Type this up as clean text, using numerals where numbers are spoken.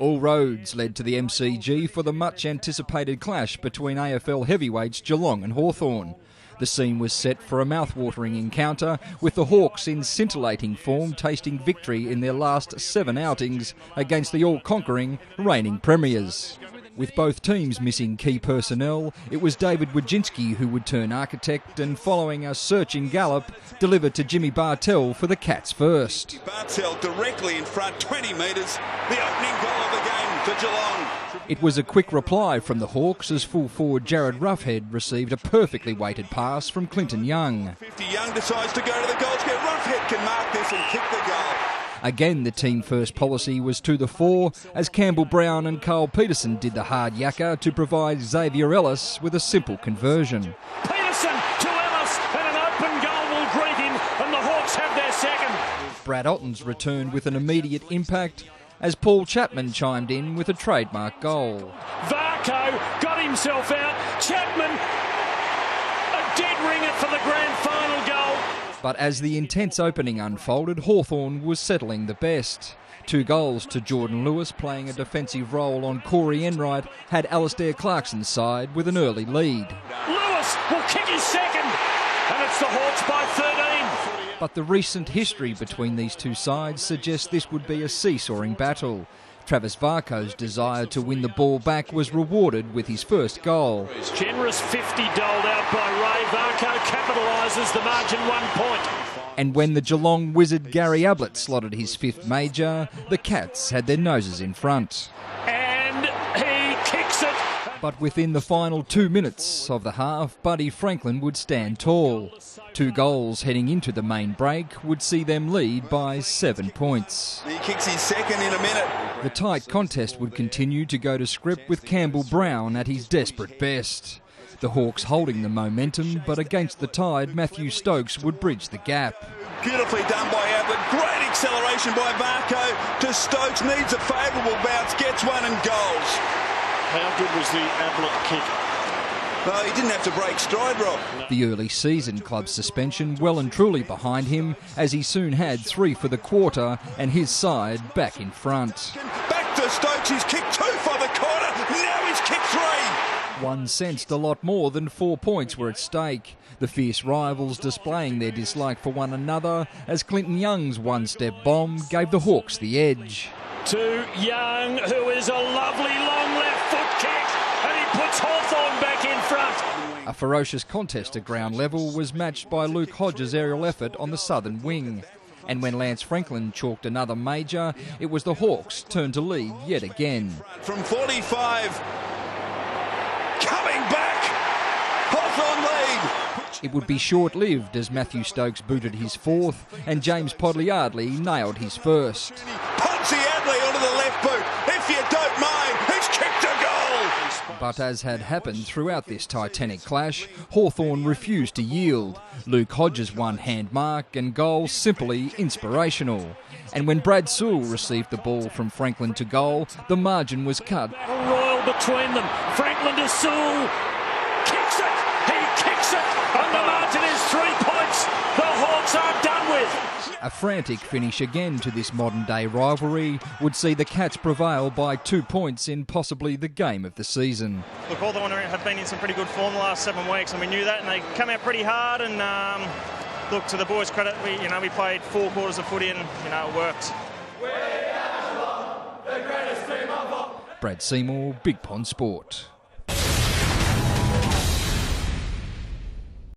All roads led to the MCG for the much-anticipated clash between AFL heavyweights Geelong and Hawthorn. The scene was set for a mouth-watering encounter, with the Hawks in scintillating form tasting victory in their last 7 outings against the all-conquering reigning premiers. With both teams missing key personnel, it was David Wojcinski who would turn architect and, following a searching gallop, deliver to Jimmy Bartell for the Cats first. Bartell directly in front, 20 metres, the opening goal of the game for Geelong. It was a quick reply from the Hawks as full forward Jared Roughead received a perfectly weighted pass from Clinton Young. 50 Young decides to go to the goal square. Roughead can mark this and kick the goal. Again, the team-first policy was to the fore as Campbell Brown and Carl Peterson did the hard yakka to provide Xavier Ellis with a simple conversion. Peterson to Ellis, and an open goal will greet him, and the Hawks have their second. Brad Otten's returned with an immediate impact as Paul Chapman chimed in with a trademark goal. Varco got himself out. Chapman, a dead ringer for the grand final goal. But as the intense opening unfolded, Hawthorn was settling the best. 2 goals to Jordan Lewis, playing a defensive role on Corey Enright, had Alistair Clarkson's side with an early lead. Lewis will kick his second, and it's the Hawks by 13. But the recent history between these two sides suggests this would be a seesawing battle. Travis Varco's desire to win the ball back was rewarded with his first goal. Generous 50 doled out by Ray. Varco capitalises the margin 1 point. And when the Geelong wizard Gary Ablett slotted his 5th major, the Cats had their noses in front. And he kicks it. But within the final 2 minutes of the half, Buddy Franklin would stand tall. 2 goals heading into the main break would see them lead by 7 points. He kicks his second in a minute. The tight contest would continue to go to script with Campbell Brown at his desperate best. The Hawks holding the momentum, but against the tide, Matthew Stokes would bridge the gap. Beautifully done by Ablett. Great acceleration by Varco to Stokes. Needs a favourable bounce, gets one and goals. How good was the Ablett kick? No, he didn't have to break stride, Rob. The early season club suspension well and truly behind him, as he soon had 3 for the quarter and his side back in front. Back to Stokes, he's kicked 2 for the quarter, now he's kicked 3. One sensed a lot more than 4 points were at stake. The fierce rivals displaying their dislike for one another as Clinton Young's one-step bomb gave the Hawks the edge. To Young, who is a lovely long left foot kick, and he puts Hawthorn back in front. A ferocious contest at ground level was matched by Luke Hodges' aerial effort on the southern wing. And when Lance Franklin chalked another major, it was the Hawks' turn to lead yet again. From 45, coming back, Hawthorn lead. It would be short-lived as Matthew Stokes booted his 4th and James Podley-Ardley nailed his 1st. Ponzi-Adley onto the left boot. If you don't mind, he's kicked a goal. But as had happened throughout this titanic clash, Hawthorn refused to yield. Luke Hodges' one-hand mark and goal simply inspirational. And when Brad Sewell received the ball from Franklin to goal, the margin was cut. Battle royal between them. Franklin to Sewell. Kicks it. He kicks it. And the margin is 3 points. The Hawks are done with. A frantic finish again to this modern-day rivalry would see the Cats prevail by 2 points in possibly the game of the season. Look, Hawthorn have been in some pretty good form the last 7 weeks, and we knew that, and they come out pretty hard. And look, to the boys' credit, we played 4 quarters of footy, and it worked. Brad Seymour, Big Pond Sport.